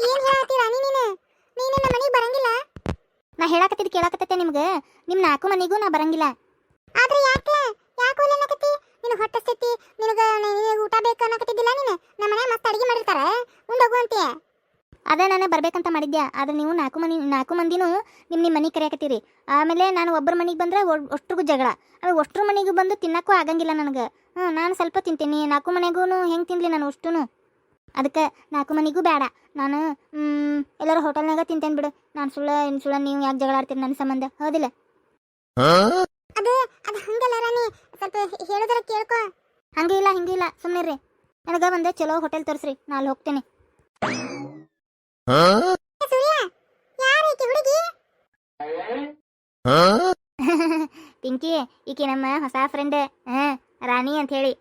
ಏನ್ ಹೇಳತ್ತೀರ ನೀನು ನೀನು ನಮ್ಮ ಮನೆಗೆ ಬರಂಗಿಲ್ಲ? ನಾ ಹೇಳಾಕತ್ತಿದ್ ಕೇಳಾಕತ್ತೈತೆ ನಿಮ್ಗೆ. ನಿಮ್ಮ ನಾಲ್ಕು ಮನೆಗೂ ನಾ ಬರಂಗಿಲ್ಲ. ಆದ್ರೆ ಯಾಕೆ ಒಲ್ಲೆ ಅನ್ನಕತ್ತಿ? ನಿನಗೆ ಹೊಟ್ಟೆ ಹಸ್ತೈತಿ, ನಿನಗೆ ಊಟ ಬೇಕು ಅನ್ನಕತ್ತಿದ್ದಿಲ್ಲ ನೀನು? ನಮ್ಮ ಮನೆ ಮಸ್ತ್ ಅಡಿಗೆ ಮಾಡಿರ್ತಾರ, ಉಂಡೋಗು ಅಂತೀಯ. ಅದೇ ನಾನು ಬರ್ಬೇಕಂತ ಮಾಡಿದ್ದೆ. ಆದ್ರೆ ನೀವು ನಾಲ್ಕು ಮಂದಿನೂ ನಿಮ್ಮ ಮನೆಗೆ ಕರೆಯಾಕತ್ತೀರಿ. ಆಮೇಲೆ ನಾನು ಒಬ್ಬರ ಮನೆಗೆ ಬಂದ್ರೆ ಅಷ್ಟ್ರಿಗೂ ಜಗಳ. ಆಮೇಲೆ ಅಷ್ಟ್ರ ಮನೆಗೂ ಬಂದು ತಿನ್ನಕ್ಕೂ ಆಗಂಗಿಲ್ಲ ನನಗೆ. ನಾನು ಸ್ವಲ್ಪ ತಿಂತೀನಿ, ನಾಲ್ಕು ಮನೆಗೂ ಹೆಂಗೆ ತಿನ್ಲಿ ನಾನು ಅಷ್ಟೂ. ಅದಕ್ಕೆ ನಾಲ್ಕು ಮನೆಗೂ ಬೇಡ. ನಾನು ಎಲ್ಲರೂ ಹೋಟೆಲ್ನಾಗ ತಿಂತೇನೆ ಬಿಡು. ನಾನು ಸುಳ್ಳ ನೀವು ಯಾಕೆ ಜಗಳ ಆಡ್ತೀರಿ ನನ್ನ ಸಂಬಂಧ? ಹೌದಿಲ್ಲ? ಅದು ಹಂಗಲ್ಲ ರಾಣಿ, ಸ್ವಲ್ಪ ಹೇಳೋದರ ಕೇಳ್ಕೊ. ಹಂಗೆ ಇಲ್ಲ ಸುಮ್ಮನೆ ನನಗೆ ಒಂದು ಚಲೋ ಹೋಟೆಲ್ ತೋರಿಸ್ರಿ, ನಾ ಅಲ್ಲಿ ಹೋಗ್ತೇನೆ. ಸೂರ್ಯ, ಯಾರು ಈಕಿ ಹುಡುಗಿ? ಪಿಂಕಿ, ಈಕಿ ನಮ್ಮ ಹೊಸ ಫ್ರೆಂಡ್, ರಾಣಿ ಅಂತ ಹೇಳಿ.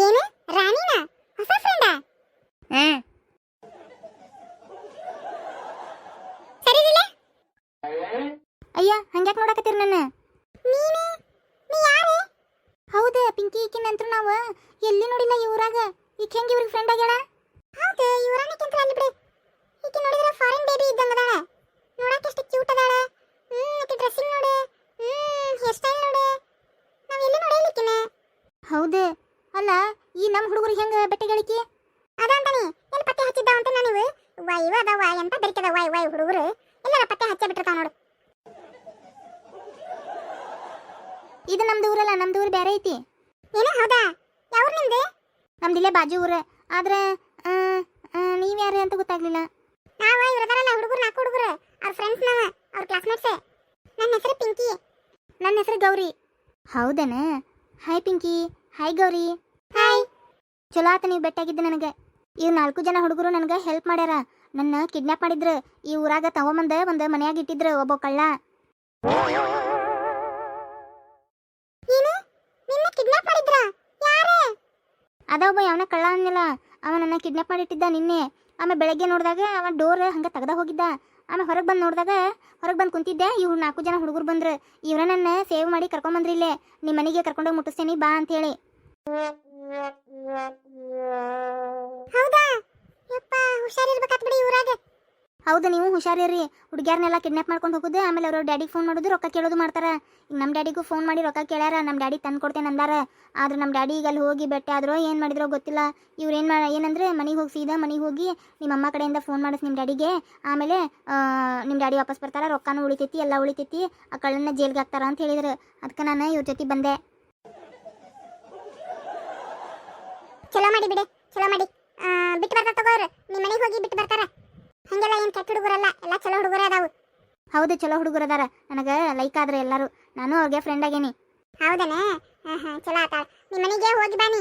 ಏನು ರಾಣಿನ ಹೊಸ ಫ್ರೆಂಡಾ? ಸರಿದಿಲ್ಲ? ಅಯ್ಯ, ಹಂಗ್ಯಾಕೆ ನೋಡಕತ್ತೀರಿ ನನ್ನ? ನೀ ಯಾರು? ಹೌದು ಪಿಂಕಿ, ಈಕಿ ನಂತರ ನಾವು ಎಲ್ಲಿ ನೋಡಿಲ್ಲ ಈ ಊರಾಗ. ಈಕೆ ಹೆಂಗೆ ಇವ್ರಿಗೆ ಫ್ರೆಂಡ್ ಆಗ್ಯಾಳ? ಹೌದು, ಇವರಾಣಿಕ್ಕಿಂತ ಅಲ್ಲಿ ಬಿಡಿ. ಈಕಿ ನೋಡಿದ್ರೆ ಫಾರಿನ್ ಬೇಬಿ ಇದ್ದಂಗ ಅದಾಳ. ನೋಡಕ್ಕೆ ಎಷ್ಟು ಕ್ಯೂಟ್ ಅದಾಳ. ಈಕಿ ಡ್ರೆಸ್ಸಿಂಗ್ ನೋಡು, ಹೇರ್ ಸ್ಟೈಲ್ ನೋಡು. ನಾವ್ ಎಲ್ಲಿ ನೋಡಿಲ್ಲ ಈಕಿನ. ಹೌದು. ಅಲ್ಲ, ಈ ನಮ್ಮ ಹುಡುಗರಿಗೆ ಹೆಂಗೆ ಬೆಟ್ಟಗಳಿಕಿ? ಅದಂತಾನೆ ಎಲ್ಲಿ ಪತ್ತೆ ಹಚ್ಚಿದ್ದಾವ ಅಂತ ನೀವು. ಇವ ಅದಾವ ಎಂತ ಬೆರಿಕದ ವಾಯ್ ಹುಡುಗರು ಎಲ್ಲರ ಪತ್ತೆ ಹಚ್ಚೇ ಬಿಟ್ಟಿರ್ತಾವ ನೋಡು. ಇದು ನಮ್ದು ಊರಲ್ಲ, ನಮ್ದು ಊರು ಬೇರೆ ಐತಿ. ಏನು? ಹೌದಾ? ಯಾವ ನಿಮ್ದು? ನಮ್ದಿಲ್ಲೇ ಬಾಜು ಊರು. ಆದ್ರೆ ನೀವ್ ಯಾರು ಅಂತ ಗೊತ್ತಾಗ್ಲಿಲ್ಲ. ನಾವ ಇವ್ರದಾರಲ್ಲ ಹುಡುಗರು, 4 ಹುಡುಗರು, ಅವ್ರ ಫ್ರೆಂಡ್ಸ್, ಅವ್ರ ಕ್ಲಾಸ್ಮೇಟ್ಸ್. ನನ್ನ ಹೆಸರು ಪಿಂಕಿ. ನನ್ನ ಹೆಸರು ಗೌರಿ. ಹೌದನ? Hi Pinky. Hi Gauri. Hi. ಚಲೋ ಆತ ನೀವು ಬೆಟ್ಟಾಗಿದ್ದು ನನಗೆ. ಇವ್ 4 ಜನ ಹುಡುಗರು ನನಗೆ ಹೆಲ್ಪ್ ಮಾಡ್ಯಾರ. ನನ್ನ ಕಿಡ್ನಾಪ್ ಮಾಡಿದ್ರು. ಈ ಊರಾಗ ತಗೊಂಬಂದ ಒಂದು ಮನೆಯಾಗ ಇಟ್ಟಿದ್ರು ಒಬ್ಬ ಕಳ್ಳ. ಏನು? ನಿನ್ನ ಕಿಡ್ನಾಪ್ ಮಾಡಿದ್ರಾ? ಯಾರು? ಅದ ಒಬ್ಬ ಯಾವನ ಕಳ್ಳ ಅನ್ನಿಲ್ಲ, ಅವ ನನ್ನ ಕಿಡ್ನಾಪ್ ಮಾಡಿಟ್ಟಿದ್ದ ನಿನ್ನೆ. ಆಮೇಲೆ ಬೆಳಗ್ಗೆ ನೋಡಿದಾಗ ಅವ ಡೋರ್ ಹಂಗೆ ತೆಗ್ದ ಹೋಗಿದ್ದ. ಆಮೇಲೆ ಹೊರಗೆ ಬಂದು ಕುಂತಿದ್ದೆ. ಇವ್ರು 4 ಜನ ಹುಡುಗರು ಬಂದ್ರು. ಇವ್ರ ನನ್ನ ಸೇವ್ ಮಾಡಿ ಕರ್ಕೊಂಬಂದ್ರಿ ಇಲ್ಲೇ. ನಿಮ್ಮ ಮನೆಗೆ ಕರ್ಕೊಂಡೋಗಿ ಮುಟ್ಟಿಸ್ತೇನೆ ಬಾ ಅಂತೇಳಿ. ಹೌದಾ? ಯಪ್ಪ, ಹುಷಾರಿರ್ಬೇಕಾತ್ ಬಿಡಿ ಊರಾಗ. ಹೌದು, ನೀವು ಹುಷಾರಿರ್ರಿ. ಹುಡುಗ್ಯಾರನ್ನೆಲ್ಲ ಕಿಡ್ನಾಪ್ ಮಾಡ್ಕೊಂಡು ಹೋಗುದು, ಆಮೇಲೆ ಅವ್ರ ಡ್ಯಾಡಿಗೆ ಫೋನ್ ಮಾಡೋದು, ರೊಕ್ಕ ಕೇಳೋದು ಮಾಡ್ತಾರ. ಈಗ ನಮ್ಮ ಡ್ಯಾಡಿಗೂ ಫೋನ್ ಮಾಡಿ ರೊಕ್ಕ ಕೇಳ್ಯಾರ. ನಮ್ಮ ಡ್ಯಾಡಿ ತಂದು ಕೊಡ್ತೇನೆ ಅಂದಾರ. ಆದ್ರೆ ನಮ್ಮ ಡ್ಯಾಡಿ ಈಗ ಅಲ್ಲಿ ಹೋಗಿ ಬೆಟ್ಟೆ ಆದ್ರೋ ಏನು ಮಾಡಿದ್ರೋ ಗೊತ್ತಿಲ್ಲ. ಇವ್ರು ಏನಂದ್ರೆ ಮನೆಗೆ ಹೋಗಿ ಸೀದಾ ಮನೆಗೆ ಹೋಗಿ ನಿಮ್ಮ ಅಮ್ಮ ಕಡೆಯಿಂದ ಫೋನ್ ಮಾಡಿಸ್ ನಿಮ್ಮ ಡ್ಯಾಡಿಗೆ. ಆಮೇಲೆ ನಿಮ್ಮ ಡ್ಯಾಡಿ ವಾಪಸ್ ಬರ್ತಾರ, ರೊಕ್ಕನೂ ಉಳಿತೈತಿ, ಎಲ್ಲ ಉಳಿತೈತಿ, ಆ ಕಳ್ಳನ್ನ ಜೈಲ್ಗೆ ಹಾಕ್ತಾರ ಅಂತ ಹೇಳಿದ್ರು. ಅದಕ್ಕೆ ನಾನು ಇವ್ರ ಜೊತೆ ಬಂದೆ. ಚಲೋ ಮಾಡಿ ಬಿಡಿ, ಚಲೋ ಮಾಡಿ. ಬಿಟ್ಟು ಬರ್ತಾರ ತಗೋರು, ನಿಮ್ಮ ಮನೆಗೆ ಹೋಗಿ ಬಿಟ್ಟು ಬರ್ತಾರ. ಹಂಗೆಲ್ಲ ಏನು ಕೆಟ್ಟ ಹುಡುಗರಲ್ಲ, ಎಲ್ಲ ಚಲೋ ಹುಡುಗರ ಅದಾವು. ಹೌದು, ಚಲೋ ಹುಡುಗರು ಅದಾರ. ನನಗೆ ಲೈಕ್ ಆದ್ರೆ ಎಲ್ಲರೂ. ನಾನು ಅವ್ರಿಗೆ ಫ್ರೆಂಡ್ ಆಗೇನಿ. ಹೌದನೇ? ಚಲೋ ಆತಾಳ. ನಿಮ್ಮ ಮನೆಗೆ ಹೋಗಿ ಬಾನಿ.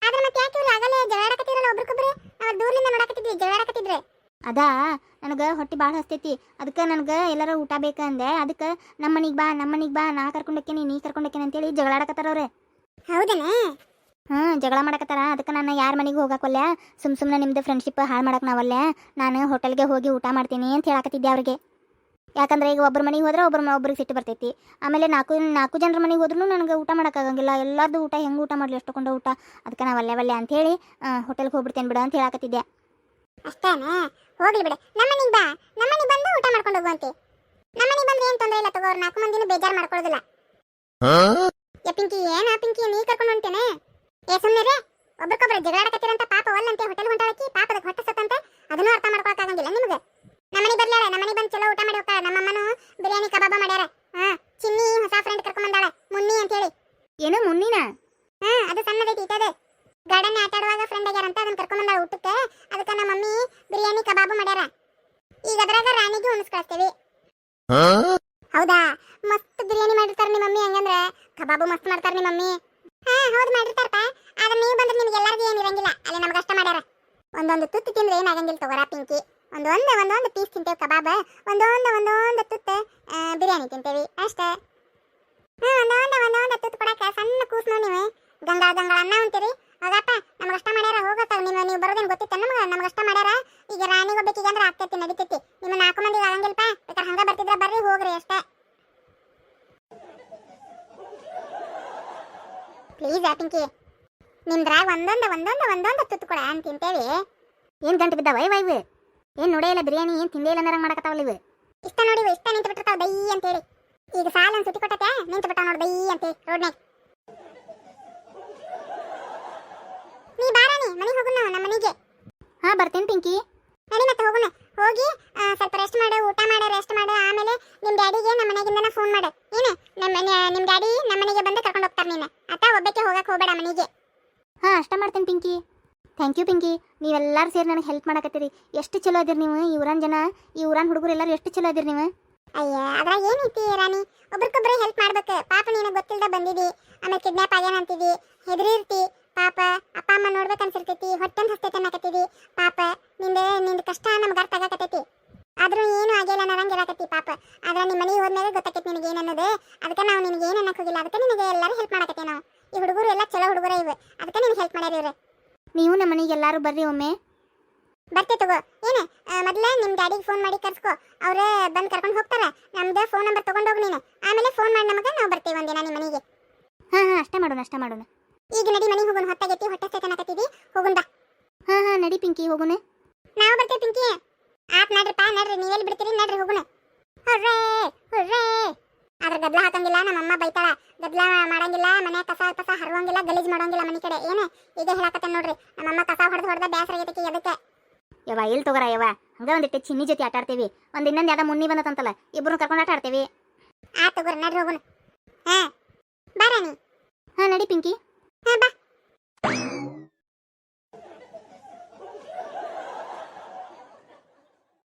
ಆದ್ರೆ ಮತ್ತೆ ಯಾಕೆ ಇವ್ರು ಆಗಲೇ ಜಗಳಾಡಕತ್ತಿರಲ್ಲ ಒಬ್ರಿಗೊಬ್ರು? ನಾವು ದೂರದಿಂದ ನೋಡಕತ್ತಿದ್ವಿ, ಜಗಳಾಡಕತ್ತಿದ್ರೆ. ಅದಾ, ನನಗೆ ಹೊಟ್ಟೆ ಭಾಳ ಹಸ್ತೈತಿ. ಅದಕ್ಕೆ ನನಗೆ ಎಲ್ಲರೂ ಊಟ ಬೇಕಂದೆ. ಅದಕ್ಕೆ ನಮ್ಮ ಮನೆಗೆ ಬಾ, ನಾ ಕರ್ಕೊಂಡೋಕ್ಕೇನಿ, ನೀ ಕರ್ಕೊಂಡೋಕ್ಕೇನಿ ಅಂತೇಳಿ ಜಗಳಾಡಕತ್ತಾರ ಅವ್ರೆ. ಹೌದನೇ? ಜಗಳ ಮಾಡಕತ್ತಾರ. ಅದಕ್ಕೆ ನಾನು ಯಾರ ಮನೆಗೆ ಹೋಗಕ್ವಲ್ಲ, ಸುಮ್ಮನೆ ನಿಮ್ದು ಫ್ರೆಂಡ್ಶಿಪ್ ಹಾಳು ಮಾಡಕ್ಕೆ ನಾವಲ್ಲೇ. ನಾನು ಹೋಟೆಲ್ಗೆ ಹೋಗಿ ಊಟ ಮಾಡ್ತೀನಿ ಅಂತ ಹೇಳಕತ್ತಿದ್ದೆ ಅವ್ರಿಗೆ. ಯಾಕಂದ್ರೆ ಈಗ ಒಬ್ಬರ ಮನೆಗೆ ಹೋದ್ರೆ ಒಬ್ರಿಗೆ ಸಿಟ್ಟು ಬರ್ತೈತಿ. ಆಮೇಲೆ ನಾಲ್ಕು ಜನರ ಮನೆಗೆ ಹೋದ್ರೂ ನನಗೆ ಊಟ ಮಾಡೋಕ್ಕಾಗಂಗಿಲ್ಲ. ಎಲ್ಲರದ್ದು ಊಟ ಹೆಂಗೆ ಊಟ ಮಾಡಲಿ, ಎಷ್ಟೊಂದು ಊಟ. ಅದಕ್ಕೆ ನಾವು ಒಲ್ಲೆ ಅಂತೇಳಿ ಹೋಟೆಲ್ಗೆ ಹೋಗ್ಬಿಡ್ತೇನೆ ಬಿಡು ಅಂತ ಹೇಳಕತ್ತಿದ್ದೆ. ಅಷ್ಟೇನಾ? ಹೋಗ್ಲಿ ಬಿಡು, ನಮ್ಮ ಮನೆಗೆ ಬಾ. ನಮ್ಮ ಮನೆಗೆ ಬಂದು ಊಟ ಮಾಡ್ಕೊಂಡು ಹೋಗುವಂತೆ. ನಮ್ಮ ಮನೆಗೆ ಬಂದ್ರೆ ಏನು ತೊಂದರೆ ಇಲ್ಲ ತಗೋ. 4 ಮಂದಿನೂ ಬೇಜಾರು ಮಾಡ್ಕೊಳ್ಳೋದಿಲ್ಲ. ಪಿಂಕಿ, ಏನ ಪಿಂಕಿ, ನೀ ಕರ್ಕೊಂಡು ಹೊಂಟೇನೆ? ಸುಮ್ಮನೆ ರೇ, ಒಬ್ರಿಗೊಬ್ರು ಜಗಳಾಡಕತ್ತಿರಂತ ಪಾಪ ಒಲ್ಲಂತೆ ಹೋಟೆಲ್ ಹೊಂಟಾಳಕಿ. ಪಾಪದ ಹೊಟ್ಟೆ ಸತ್ತಂತೆ, ಅದನ್ನೂ ಅರ್ಥ ಮಾಡ್ಕೊಳಕ್ಕಾಗಂಗಿಲ್ಲ ನಿಮಗೆ. ನಮ್ಮನೆ ಬರ್ಲಾಳ, ನಮ್ಮನೆ ಬಂದು ಚಲೋ ಊಟ ಮಾಡಿ ಹೋಗ್ತಾಳ. ನಮ್ಮಮ್ಮನು ಬಿರಿಯಾನಿ ಕಬಾಬ ಮಾಡ್ಯಾರ. ಚಿನ್ನಿ ಹೊಸ ಫ್ರೆಂಡ್ ಕರ್ಕೊಂಬಂದಾಳ, ಮುನ್ನಿ ಅಂತ ಹೇಳಿ. ಏನು ಮುನ್ನಿನ? ಅದು ಸಣ್ಣದೈತಿ, ಇಟ್ಟದೆ ಗಾರ್ಡನ್ ಆಟ ಆಡುವಾಗ ಫ್ರೆಂಡ್ ಆಗ್ಯಾರಂತ ಅದನ್ನ ಕರ್ಕೊಂಬಂದಾಳ ಊಟಕ್ಕೆ. ಅದಕ್ಕೆ ನಮ್ಮ ಮಮ್ಮಿ ಬಿರಿಯಾನಿ ಕಬಾಬ ಮಾಡ್ಯಾರ. ಈಗ ಅದ್ರಾಗ ರಾಣಿಗೂ ಉಣಿಸ್ಕೊಳ್ತೇವಿ. ಹೌದಾ? ಮಸ್ತ್ ಬಿರಿಯಾನಿ ಮಾಡಿರ್ತಾರ ನಿಮ್ಮ ಮಮ್ಮಿ. ಹಂಗಂದ್ರೆ ಕಬಾಬು ಮಸ್ತ್ ಮಾಡ್ತಾರ ನಿಮ್ಮ ಮಮ್ಮಿ. ಹೌದು ಮಾಡಿರ್ತಾರಪ್ಪ. ಆದ್ರೆ ನೀವು ಬಂದ್ರೆ ನಿಮ್ಗೆ ಎಲ್ಲರಿಗೂ ಏನು ಇರಂಗಿಲ್ಲ, ಅಲ್ಲಿ ನಮ್ಗೆ ಅಷ್ಟ ಮಾಡ್ಯಾರ. ಒಂದೊಂದು ತುತ್ತು ತಿಂದ್ರೆ ಏನಾಗಂಗಿಲ್ಲ ತಗೋರ ಪಿಂಕಿ. ಒಂದೊಂದು ಪೀಸ್ ತಿಂತೇವೆ ಕಬಾಬ್, ಒಂದೊಂದು ತುತ್ತು ಬಿರಿಯಾನಿ ತಿಂತೇವಿ ಅಷ್ಟೇ. ಒಂದೊಂದು ತುತ್ತು ಕೊಡಕ್ಕೆ ಸಣ್ಣ ಕೂಸು ನೀವು ಗಂಗಾಳ ಅನ್ನ ಅಂತೀರಿ. ಹೋಗಪ್ಪ, ನಮ್ಗೆ ಅಷ್ಟ ಮಾಡ್ಯಾರ. ಹೋಗತ್ತ ನೀವು ಬರೋದೇನು ಗೊತ್ತಿತ್ತ ನಮ್ಗೆ ಅಷ್ಟ ಮಾಡ್ಯಾರ. ಈಗ ರಾಣಿಗೆ ಹೋಗ್ಬೇಕೀಗ ಅಂದ್ರೆ ಆಗ್ತೈತಿ, ನಡಿತೈತಿ. ನಿಮ್ಮ 4 ಮಂದಿಗೆ ಆಗಂಗಿಲ್ಲಪ್ಪ. ಬೇಕಾದ್ರೆ ಹಂಗ ಬರ್ತಿದ್ರ ಬರ್ರಿ, ಹೋಗ್ರಿ ಅಷ್ಟೇ. ಪ್ಲೀಸ್ ಪಿಂಕಿ, ನಿಮ್ದ್ರಾಗ ಒಂದೊಂದು ತುತ್ತು ಕೊಡ ಅಂತ ತಿಂತೇವಿ. ಏನು ಗಂಟು ಬಿದ್ದಾವ ಇವು ಏನು ನೋಡೇ ಇಲ್ಲ ಬಿರಿಯಾನಿ ಏನು ತಿಂದೇ ಇಲ್ಲ ಅನ್ನರಂಗೆ ಮಾಡಕತ್ತಾವಲ್ಲ ಇವು ಇಷ್ಟ ನೋಡಿ ಇವು ಇಷ್ಟ ನಿಂತು ಬಿಟ್ಟಿರ್ತಾವ ದೈ ಅಂತೇಳಿ. ಈಗ ಸಾಲ ಒಂದು ಸುತ್ತಿ ಕೊಟ್ಟತೆ ನಿಂತು ಬಿಟ್ಟಾವ ನೋಡಿ ದೈ ಅಂತೇಳಿ ರೋಡ್ನಾಗ. ನೀ ಬಾರಾಣಿ ಮನೆಗೆ ಹೋಗೋಣ ನಮ್ಮ ಮನೆಗೆ. ಹಾಂ ಬರ್ತೇನೆ ಪಿಂಕಿ. ನಡಿ ಮತ್ತೆ ಹೋಗೋಣ. ಹೋಗಿ ಸ್ವಲ್ಪ ರೆಸ್ಟ್ ಮಾಡು, ಊಟ ಮಾಡು, ರೆಸ್ಟ್ ಮಾಡು. ಆಮೇಲೆ ನಿಮ್ಮ ಡ್ಯಾಡಿಗೆ ನಮ್ಮ ಮನೆಗಿಂದನ ಫೋನ್ ಮಾಡು. ಏನು ನಿಮ್ಮ ಡ್ಯಾಡಿ ನಮ್ಮ ಮನೆಗೆ ಬಂದು ಕರ್ಕೊಂಡು ಹೋಗ್ತಾರೆ. ನೀನು ಅತ್ತ ಒಬ್ಬಕ್ಕೆ ಹೋಗಕ್ಕೆ ಹೋಗಬೇಡ ಮನೆಗೆ. ಹಾಂ ಅಷ್ಟ ಮಾಡ್ತೇನೆ ಪಿಂಕಿ. Thank you Pinki. ನೀವೆಲ್ಲರೂ ಸೇರಿ ನನಗೆ ಹೆಲ್ಪ್ ಮಾಡಕತ್ತೀರಿ. ಎಷ್ಟು ಚಲೋ ಅದಿರಿ ನೀವು. ಈ ಊರನ್ ಜನ, ಈ ಊರನ್ ಹುಡುಗರು ಎಲ್ಲರೂ ಎಷ್ಟು ಚಲೋ ಅದಿರಿ ನೀವು. ಅಯ್ಯ ಅದ್ರಾಗ ಏನೈತಿ ರಾಣಿ, ಒಬ್ರಿಗೊಬ್ರು ಹೆಲ್ಪ್ ಮಾಡ್ಬೇಕು. ಪಾಪ ನೀನು ಗೊತ್ತಿಲ್ಲದ ಬಂದಿದಿ, ಆಮೇಲೆ ಕಿಡ್ನಾಪ್ ಆಗ್ಯಾನ ಅಂತಿದಿ, ಹೆದರಿರ್ತಿ. ಪಾಪ ಅಪ್ಪ ಅಮ್ಮ ನೋಡ್ಬೇಕು ಅನ್ಸಿರ್ತೈತಿ, ಹೊಟ್ಟೆನ್ ಹಸ್ತೈತೆ ಅನ್ನಕತ್ತಿದಿ. ಪಾಪ ನಿಂದ ಕಷ್ಟ ನಮ್ಗೆ ಅರ್ಥ ಆಗಕತ್ತೈತಿ. ಆದ್ರೂ ಏನು ಆಗಿಲ್ಲ ಅನ್ನಂಗೆ ಇರಾಕತ್ತಿ ಪಾಪ. ಆದ್ರೆ ನಿಮ್ಮ ಮನೆಗೆ ಹೋದ್ಮೇಲೆ ಗೊತ್ತಾಕೈತಿ ನಿನಗೆ ಏನನ್ನೋದು. ಅದಕ್ಕೆ ನಾವು ನಿನಗೆ ಏನು ಅನ್ನಕ್ಕೆ ಹೋಗಿಲ್ಲ. ಅದಕ್ಕೆ ನಿನಗೆ ಎಲ್ಲರೂ ಹೆಲ್ಪ್ ಮಾಡಕತ್ತೀವಿ ನಾವು. ಈ ಹುಡುಗರು ಎಲ್ಲ ಚಲೋ ಹುಡುಗರ ಇವೆ, ಅದಕ್ಕೆ ನಿನಗೆ ಹೆಲ್ಪ್ ಮಾಡ್ಯಾರ ಇವ್ರೆ. ನೀವು ನಮ್ಮ ಮನೆಗೆ ಎಲ್ಲರೂ ಬರ್ರಿ ಒಮ್ಮೆ. ಬರ್ತೆ ತಗೋ. ಏನು ಮೊದಲೇ ನಿಮ್ಮ ಡ್ಯಾಡಿಗೆ ಫೋನ್ ಮಾಡಿ ಕರ್ಸ್ಕೊ, ಅವ್ರೇ ಬಂದು ಕರ್ಕೊಂಡು ಹೋಗ್ತಾರೆ. ನಮ್ದು ಫೋನ್ ನಂಬರ್ ತೊಗೊಂಡೋಗಿ ನೀನು. ಆಮೇಲೆ ಫೋನ್ ಮಾಡಿ ನಮಗೆ, ನಾವು ಬರ್ತೀವಿ ಒಂದಿನ ನಿಮ್ಮ ಮನೆಗೆ. ಹಾಂ ಅಷ್ಟೇ ಮಾಡೋಣ. ಈಗ ನಡಿ ಮನೆಗೆ ಹೋಗೋಣ. ಹೊತ್ತಾಗೈತಿ, ಹೊಟ್ಟೆ ಹಸ್ತೈತೆ ಅನ್ನಕತ್ತಿದಿ. ಹೋಗೋಣ ಬಾ. ಹಾಂ ನಡಿ ಪಿಂಕಿ ಹೋಗೋಣ. ನಾವು ಬರ್ತೀವಿ ಪಿಂಕಿ. ಆತ್ ನಡ್ರಿಪ್ಪ, ನಡ್ರಿ. ನೀವೆಲ್ಲಿ ಬಿಡ್ತೀರಿ? ನಡ್ರಿ ಹೋಗೋಣ. Hurray hurray. ಆದ್ರೆ ಗದ್ಲ ಹಾಕಂಗಿಲ್ಲ, ನಮ್ಮಮ್ಮ ಬೈತಾಳ. ಗದ್ಲ ಮಾಡಂಗಿಲ್ಲ, ಮನೆ ಕಸ ಪಸ ಹರವಂಗಿಲ್ಲ, ಗಲೀಜ್ ಮಾಡೋಂಗಿಲ್ಲ ಮನೆ ಕಡೆ. ಏನು ಈಗ ಹೇಳಕತ್ತ ನೋಡ್ರಿ. ನಮ್ಮಮ್ಮ ಕಸ ಹೊಡೆದ ಬೇಸರ ಆಗೈತಿ ಅದಕ್ಕೆ. ಯವ್ವ ಎಲ್ಲಿ ತಗೋರ ಯವ್ವ, ಹಂಗ ಒಂದಿಟ್ಟು ಚಿನ್ನಿ ಜೊತೆ ಆಟ ಆಡ್ತೇವಿ. ಒಂದು ಇನ್ನೊಂದು ಯಾವ್ದೋ ಮುನ್ನಿ ಬಂದತಂತಲ್ಲ, ಇಬ್ರು ಕರ್ಕೊಂಡು ಆಟ ಆಡ್ತೇವಿ. ತಗೋರಿ ನಡ್ರಿ ಹೋಗೋಣ. ಹಾ ಬಾರಾಣಿ. ಹಾಂ ನಡಿ ಪಿಂಕಿ. ಹಾ ಬಾ.